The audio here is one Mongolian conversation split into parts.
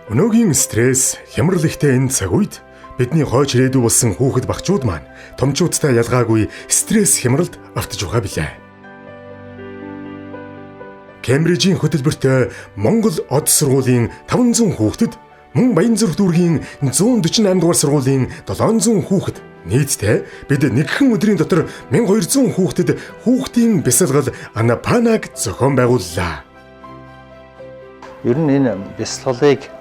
Өнөөгийн стресс, хямрал ихтэй энэ цаг үед бидний хойч ирээдүй болсон хүүхэд багчууд маань томчуудтай ялгаагүй стресс хямралд автж байгаа билээ. Кембрижийн хөтөлбөрт Монгол Од сургуулийн 500 хүүхэд, мөн Баянзүрх дүүргийн 148 дугаар сургуулийн 700 хүүхэд нийтдээ бид нэгэн өдрийн дотор 1200 хүүхдэд хүүхдийн бясалгал Анапанаг зохион байгууллаа. Ер нь энэ бясалгалыг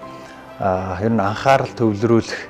ер нь анхаарал төвлөрүүлэх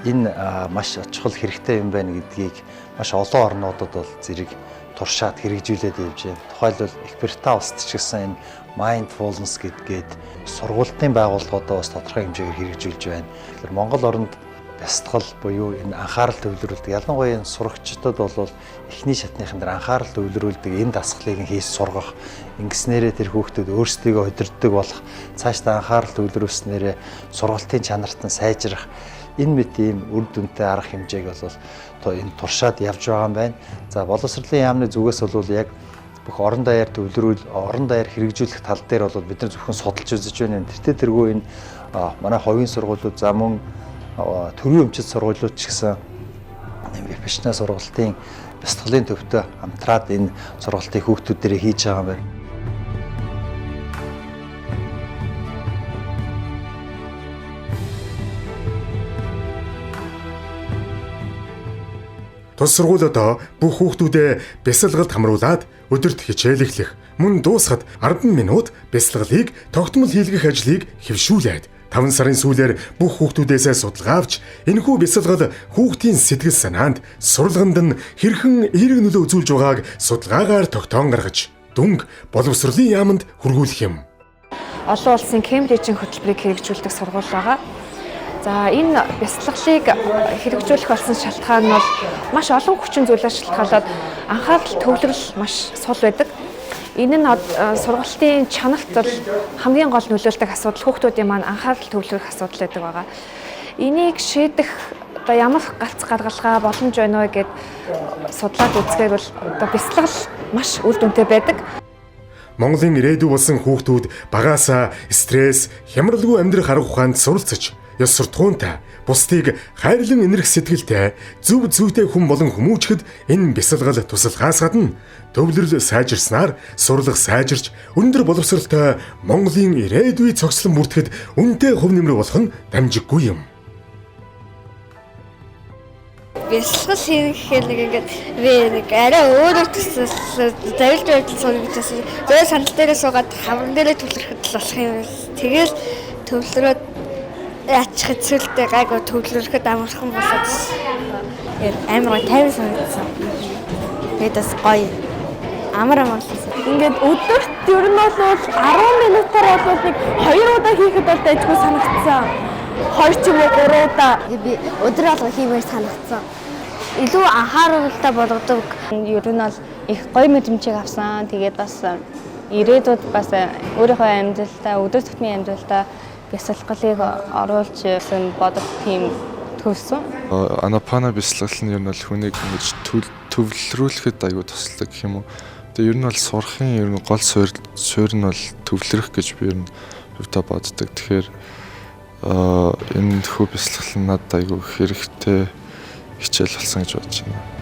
энэ маш чухал хэрэгтэй юм байна гэдгийг маш олон орнуудад бол зэрэг туршаад хэрэгжүүлээд явж байна. Тухайлбал Экберта улсад ч гэсэн энэ mindfulness гэдгээд сургалтын байгууллагуудаа бас тодорхой хэмжээгээр хэрэгжүүлж байна. Тэгэхээр Монгол оронд бясалгал буюу энэ анхаарал төвлөрүүлдэг ялангуяа энэ сурагчдад бол эхний шатныхан дээр анхаарал төвлөрүүлдэг энэ дасгалыг хийж сургах, ингэснээрээ тэр хүүхдүүд өөрсдийгөө удирддаг болох, цаашдаа анхаарал төвлөрүүлснээрээ сургалтын чанарт нь сайжрах энэ мэт ийм үр дүнтэй арга хэмжээг бол энэ туршаад явж байгаа юм байна. За боловсролын яамны зүгээс бол яг бүх орон даяар хэрэгжүүлэх тал дээр бол бид нар зөвхөн судалж үзэж байна. Тэргүй энэ манай хувийн сургуулиуд за мөн төрийн өмчит сургуулиуд ч гэсэн профессионал сургалтын бясалгалын төвтэй хамтраад энэ сургалтыг хүүхдүүдээр хийж байгаа юм байна. Тус сургууль одоо бүх хүүхдүүдэд бясалгалд хамруулад өдөрт хичээл эхлэх, мөн дуусахад 10 минут бясалгалыг тогтмол хийлгэх ажлыг хэвшүүлээд 5 сарын сүүлээр бүх хүүхдүүдээс судалгаа авч энэхүү бясалгал хүүхдийн сэтгэл санаанд, сурлаганд нь хэрхэн эерэг нөлөө үзүүлж байгааг судалгаагаар тогтоон гаргаж дүнг боловсролын яамд хүргүүлэх юм. Олон улсын Кембрижийн хөтөлбөрийг хэрэгжүүлдэг сургууль байгаа. За энэ бясалгалыг хэрэгжүүлэх болсон шалтгаан нь бол маш олон хүчин зүйлээс шалтгаалаад анхаарал төвлөрөл маш сул байдаг. Энэ нь сургалтын чанарт бол хамгийн гол нөлөөлдөг асуудал хүүхдүүдийн маань анхаарал төвлөрөх асуудал байдаг байгаа. Энийг шийдэх ямар галц гаргалгаа боломж байна вэ гэд судлаад үзэхээр бол бясалгал маш үр дүнтэй байдаг. Монголын ирээдүй болсон хүүхдүүд багаасаа стресс, хямралгүй амьдрах арга ухаанд суралцаж, ёс суртахуунтай, бусдыг хайрлан энэрх сэтгэлтэй, зөв зүйтэй хүн болон хүмүүжихэд энэ бясалгал тусалгаас гадна төвлөрөл сайжирснаар сурлах сайжирч өндөр боловсролтой Монголын ирээдүй цогцлон бүртгэхэд үнэтэй хөв нэмэр болох нь дамжиггүй юм. Бясалгал хийхээр нэг арай өөрөөр төсөл завилж байдал сууж гэж зөөр сандал дээрээ суугаад хавран дээрээ төвлөрөхөд л болох юм. Тэгэл төвлөрөөд яачих хэцүүлтэй гайгүй төвлөрөхөд амархан болоод амар тайван санагдсан. Тэдээс гоё амар амарласан. Ингээд өдөрт ер нь бол 10 минутаар бол нэг 2 удаа хийхэд бол дайггүй санагдсан. 2 ч юм уу 3 удаа би өдөр алга хиймээр санагдсан. илүү анхааралтай болгодог. Ер нь бол их гоё мэдрэмжийг авсан. Тэгээд бас ирээдүйд бас өөрийнхөө амьдралдаа, өдөр тутмын амьдралдаа бясалгалыг оруулж явсан бодох тийм төвсөн. Анапана бясалгал нь ер нь бол хүнийг ингэж төвлөрүүлэхэд аюу тусалдаг гэх юм уу. Тэгээ ер нь бол сурахын ер нь гол суурь нь бол төвлөрөх гэж би ер нь хувьдаа боддог. Тэгэхээр энэ хүү бясалгал нь надад аюу хэрэгтэй хичээл болсон гэж бодож байна.